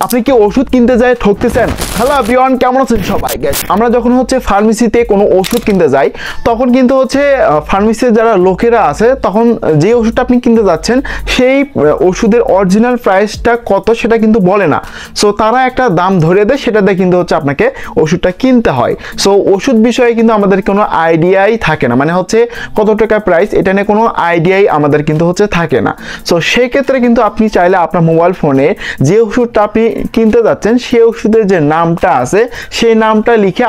আপনি কি ওষুধ কিনতে যায় ঠকতেছেন? হ্যালো এভরিওয়ান, কেমন আছেন সবাই? গাইস, আমরা যখন হচ্ছে ফার্মেসিতে কোনো ওষুধ কিনতে যাই তখন কিন্তু হচ্ছে ফার্মেসির যারা লোকেরা আছে তখন যে ওষুধটা আপনি কিনতে যাচ্ছেন সেই ওষুধের অরিজিনাল প্রাইসটা কত সেটা কিন্তু বলে না। সো তারা একটা দাম ধরে দেয়, সেটাতে কিন্তু হচ্ছে আপনাকে ওষুধটা কিনতে হয়। সো ওষুধ বিষয়ে কিন্তু আমাদের কোনো আইডিয়াই থাকে না, মানে হচ্ছে কত টাকা প্রাইস এটা নিয়ে কোনো আইডিয়াই আমাদের কিন্তু হচ্ছে থাকে না। সো সেই ক্ষেত্রে কিন্তু আপনি চাইলে আপনার মোবাইল ফোনে যে ওষুধটা আপনি কিনতে যাচ্ছেন সেই ওষুধের যে নামটা আছে সেই নামটা লিখে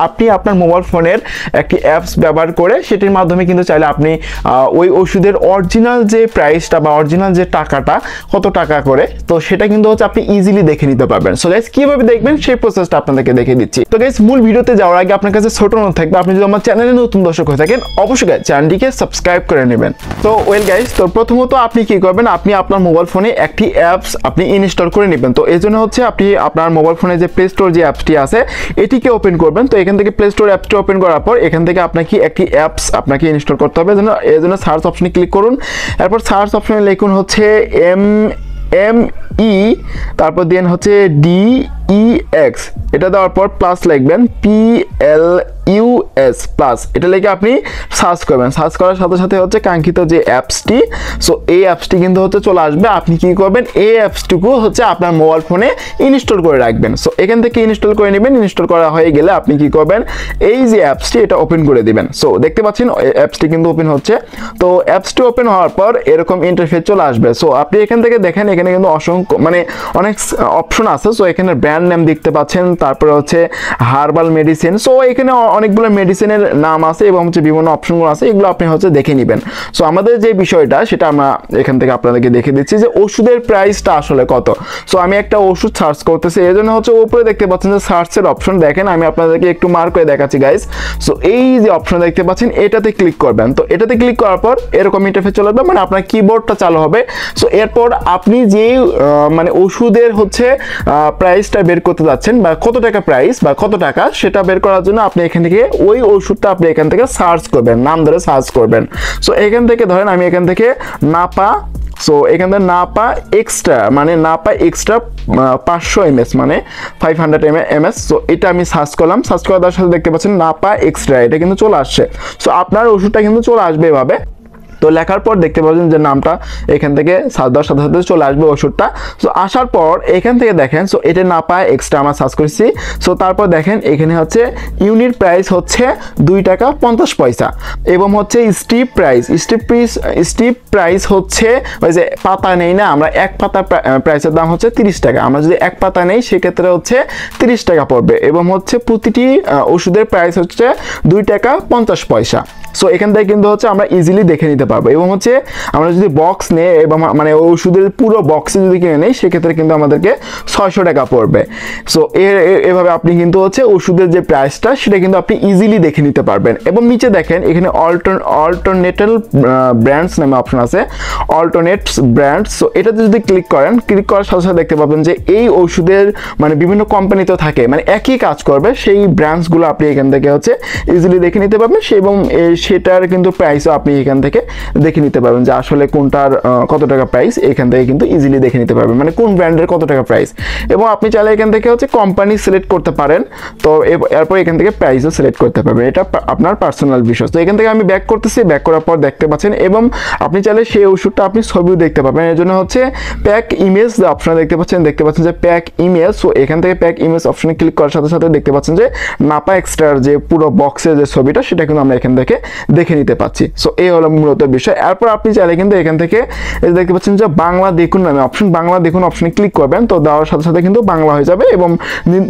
আপনি আপনার মোবাইল ফোনের একটি অ্যাপস ব্যবহার করে সেটির মাধ্যমে কিন্তু চাইলে আপনি ওই ওষুধের অরিজিনাল যে প্রাইসটা বা অরিজিনাল যে টাকাটা কত টাকা করে তো সেটা কিন্তু হচ্ছে আপনি ইজিলি দেখে নিতে পারবেন। সো গাইস, কিভাবে দেখবেন সেই প্রসেসটা আপনাদেরকে দেখিয়ে দিচ্ছি। তো গাইস, মূল ভিডিওতে যাওয়ার আগে আপনার কাছে ছোট অনুরোধ থাকবে, আপনি যদি আমার চ্যানেলে নতুন দর্শক হয়ে থাকেন অবশ্যই গাইস চ্যানেলটিকে সাবস্ক্রাইব করে নেবেন। তো ওয়েল গাইস, তো প্রথমত আপনি কি করবেন, আপনি আপনার মোবাইল ফোনে একটি অ্যাপস আপনি ইনস্টল করে নেবেন। তো এই জন্য হচ্ছে আপনি আপনার মোবাইল ফোনে যে প্লে স্টোর যে অ্যাপসটি আছে এটিকে ওপেন করবেন। তো এখান থেকে প্লে স্টোর অ্যাপসটি ওপেন করার পর এখান থেকে আপনাকে একটি অ্যাপস আপনাকে ইনস্টল করতে হবে। এই জন্য সার্চ অপশনে ক্লিক করুন। এরপর সার্চ অপশনে লিখুন হচ্ছে ME, তারপর দেন হচ্ছে DEX, এটা দেওয়ার পর প্লাস লিখবেন PLUS প্লাস, এটা লিখে আপনি সার্চ করবেন। সার্চ করার সাথে সাথে হচ্ছে কাঙ্ক্ষিত যে অ্যাপসটি, সো এই অ্যাপসটি কিন্তু হচ্ছে চলে আসবে। আপনি কি করবেন, এই অ্যাপসটুকু হচ্ছে আপনার মোবাইল ফোনে ইনস্টল করে রাখবেন। সো এখান থেকে ইনস্টল করে নেবেন। ইনস্টল করা হয়ে গেলে আপনি কি করবেন, এই যে অ্যাপসটি এটা ওপেন করে দিবেন। সো দেখতে পাচ্ছেন অ্যাপসটি কিন্তু ওপেন হচ্ছে। তো অ্যাপসটি ওপেন হওয়ার পর এরকম ইন্টারফেস চলে আসবে। সো আপনি এখান থেকে দেখেন এখানে কিন্তু অসংখ্য মানে অনেক অপশন আছে। সো এখানে ব্র্যান্ড নেম দেখতে পাচ্ছেন, তারপরে হচ্ছে হার্বাল মেডিসিন। সো এখানে অনেকগুলো মেডিসিনের নাম আছে এবং হচ্ছে বিভিন্ন অপশনগুলো আছে, এগুলো আপনি হচ্ছে দেখে নেবেন। সো আমাদের যে বিষয়টা সেটা আমরা এখান থেকে আপনাদেরকে দেখে দিচ্ছি যে ওষুধের প্রাইসটা আসলে কত। সো আমি একটা ওষুধ সার্চ করতেছি, এই জন্য হচ্ছে উপরে দেখতে পাচ্ছেন যে সার্চের অপশন, দেখেন আমি আপনাদেরকে একটু মার্ক করে দেখাচ্ছি গাইস। সো এই যে অপশন দেখতে পাচ্ছেন এটাতে ক্লিক করবেন। তো এটাতে ক্লিক করার পর এরকম ইন্টারফেস চলে আসবে, মানে আপনার কিবোর্ডটা চালু হবে। সো এরপর আপনি যে মানে ওষুধের হচ্ছে প্রাইসটা বের করতে যাচ্ছেন বা কত টাকা প্রাইস বা কত টাকা সেটা বের করার জন্য আপনি এখান থেকে ওই ওষুধটা আপনি এখান থেকে সার্চ করবেন, নাম ধরে সার্চ করবেন। সো এখান থেকে ধরেন আমি এখান থেকে নাপা, সো এখান থেকে নাপা এক্সট্রা মানে নাপা এক্সট্রা 500 ml মানে 500 ml। সো এটা আমি সার্চ করলাম। সার্চ করার সাথে দেখতে পাচ্ছেন নাপা এক্সট্রা, এটা কিন্তু চলে আসছে। সো আপনার ওষুধটা কিন্তু চলে আসবে এভাবে। তো লেখার পর দেখতে পাচ্ছেন যে নামটা এখান থেকে সার্চ দেওয়ার সাথে সাথে চলে আসবে ওষুধটা। সো আসার পর এখান থেকে দেখেন, সো এটা না পায় এক্সট্রা আমরা সার্চ করেছি। সো তারপর দেখেন এখানে হচ্ছে ইউনিট প্রাইস হচ্ছে 2 টাকা 50 পয়সা এবং হচ্ছে স্টিপ প্রাইস হচ্ছে ওই যে পাতা নেই না, আমরা এক পাতা প্রাইসের দাম হচ্ছে 30 টাকা। আমরা যদি এক পাতা নেই সেক্ষেত্রে হচ্ছে 30 টাকা পড়বে এবং হচ্ছে প্রতিটি ওষুধের প্রাইস হচ্ছে 2 টাকা 50 পয়সা। সো এখান থেকে কিন্তু হচ্ছে আমরা ইজিলি দেখে নিতে পারবো এবং হচ্ছে আমরা যদি বক্স নেই এবং মানে ওষুধের পুরো বক্সে যদি কিনে নেই সেক্ষেত্রে কিন্তু আমাদেরকে 600 টাকা পড়বে। সো এভাবে আপনি কিন্তু হচ্ছে ওষুধের যে প্রাইসটা সেটা কিন্তু আপনি ইজিলি দেখে নিতে পারবেন। এবং নিচে দেখেন এখানে অল্টারনেটিভ ব্র্যান্ডস নামে অপশন আছে, অল্টারনেটস ব্র্যান্ডস। সো এটাতে যদি ক্লিক করার সাথে সাথে দেখতে পাবেন যে এই ওষুধের মানে বিভিন্ন কোম্পানিতে থাকে, মানে একই কাজ করবে, সেই ব্র্যান্ডসগুলো আপনি এখান থেকে হচ্ছে ইজিলি দেখে নিতে পারবেন এবং সেটার কিন্তু প্রাইসও আপনি এখান থেকে দেখে নিতে পারবেন যে আসলে কোনটার কত টাকা প্রাইস, এখান থেকে কিন্তু ইজিলি দেখে নিতে পারবেন মানে কোন ব্র্যান্ডের কত টাকা প্রাইস। এবং আপনি চাইলে এখান থেকে হচ্ছে কোম্পানি সিলেক্ট করতে পারেন। তো এরপর এখান থেকে প্রাইসও সিলেক্ট করতে পারবেন, এটা আপনার পার্সোনাল বিষয়। তো এখান থেকে আমি ব্যাক করতেছি, ব্যাক করার পর দেখতে পাচ্ছেন এবং আপনি চাইলে সেই ওষুধটা আপনি ছবিও দেখতে পাবেন। এর জন্য হচ্ছে প্যাক ইমেজ যে অপশন দেখতে পাচ্ছেন যে প্যাক ইমেজ। সো এখান থেকে প্যাক ইমেজ অপশনে ক্লিক করার সাথে সাথে দেখতে পাচ্ছেন যে নাপা এক্সট্রার যে পুরো বক্সের যে ছবিটা সেটা কিন্তু আমরা এখান থেকে দেখে নিতে পাচ্ছি। সো এই হলো মূলত বিষয়। এরপর আপনি চাইলে কিন্তু এখান থেকে দেখতে পাচ্ছেন যে বাংলা দেখুন নামে অপশন, বাংলা দেখুন অপশনে ক্লিক করবেন। তো দেওয়ার সাথে সাথে কিন্তু বাংলা হয়ে যাবে এবং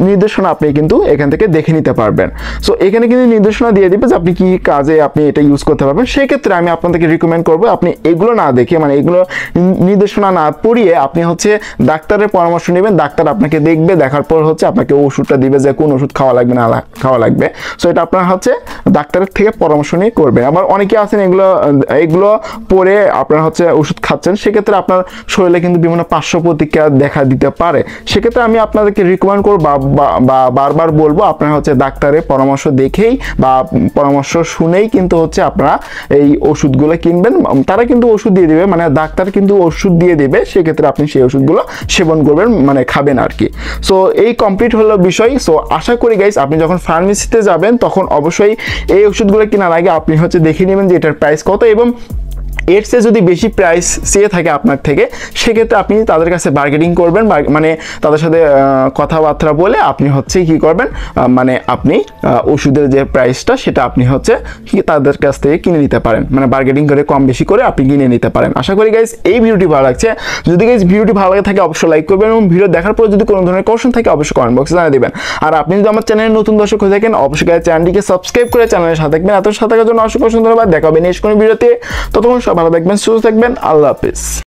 নির্দেশনা আপনি কিন্তু এখান থেকে দেখে নিতে পারবেন। সো এখানে কিন্তু নির্দেশনা দিয়ে দিবে যে আপনি কি কাজে আপনি এটা ইউজ করতে পারবেন। সেক্ষেত্রে আমি আপনাদেরকে রিকমেন্ড করবো আপনি এগুলো না দেখে মানে এগুলো নির্দেশনা না পড়িয়ে আপনি হচ্ছে ডাক্তারের পরামর্শ নেবেন। ডাক্তার আপনাকে দেখবে, দেখার পর হচ্ছে আপনাকে ওষুধটা দিবে যে কোন ওষুধ খাওয়া লাগবে না খাওয়া লাগবে। সো এটা আপনার হচ্ছে ডাক্তারের থেকে পরামর্শ নিয়ে করবেন। আবার অনেকে আছেন এগুলো এগুলো পরে আপনার হচ্ছে ওষুধ খাচ্ছেন, সেক্ষেত্রে আপনার শরীরে কিন্তু বিভিন্ন পার্শ্ব প্রতিক্রিয়া দেখা দিতে পারে। সেক্ষেত্রে আমি আপনাদেরকে রিকমেন্ড করব বা বারবার বলবো আপনারা হচ্ছে ডাক্তারের পরামর্শ দেখেই বা পরামর্শ শুনেই কিন্তু হচ্ছে আপনারা এই ওষুধগুলো কিনবেন। তারা কিন্তু ওষুধ দিয়ে দেবে, মানে ডাক্তার কিন্তু ওষুধ দিয়ে দেবে, সেক্ষেত্রে আপনি সেই ওষুধগুলো সেবন করবেন, মানে খাবেন আর কি। সো এই কমপ্লিট হলো বিষয়। সো আশা করি গাইস আপনি যখন ফার্মেসিতে যাবেন তখন অবশ্যই এই ওষুধগুলো কেনার আগে আপনি হচ্ছে দেখে নেবেন যে এটার প্রাইস কত, এবং এর চেয়ে যদি বেশি প্রাইস চেয়ে থাকে আপনার থেকে, সেক্ষেত্রে আপনি তাদের কাছে বার্গেনিং করবেন, মানে তাদের সাথে কথাবার্তা বলে আপনি হচ্ছে কি করবেন, মানে আপনি ওষুধের যে প্রাইসটা সেটা আপনি হচ্ছে তাদের কাছ থেকে কিনে নিতে পারেন, মানে বার্গেনিং করে কম বেশি করে আপনি কিনে নিতে পারেন। আশা করি গাইজ এই ভিডিওটি ভালো লাগছে। যদি গাইজ ভিডিওটি ভালো লাগে থাকে অবশ্যই লাইক করবেন, এবং ভিডিও দেখার পর যদি কোনো ধরনের কোশ্চেন থাকে অবশ্যই কমেন্ট বক্সে জানিয়ে দেবেন। আর আপনি যদি আমার চ্যানেলে নতুন দর্শক হয়ে থাকেন অবশ্যই চ্যানেলটিকে সাবস্ক্রাইব করে চ্যানেলের সাথে থাকবেন। এত সাথে থাকার জন্য অসংখ্য ধন্যবাদ। দেখা হবে নেক্সট কোনো ভিডিওতে। ততক্ষণ সব ভালো থাকবেন, সুস্থ থাকবেন। আল্লাহ হাফেজ।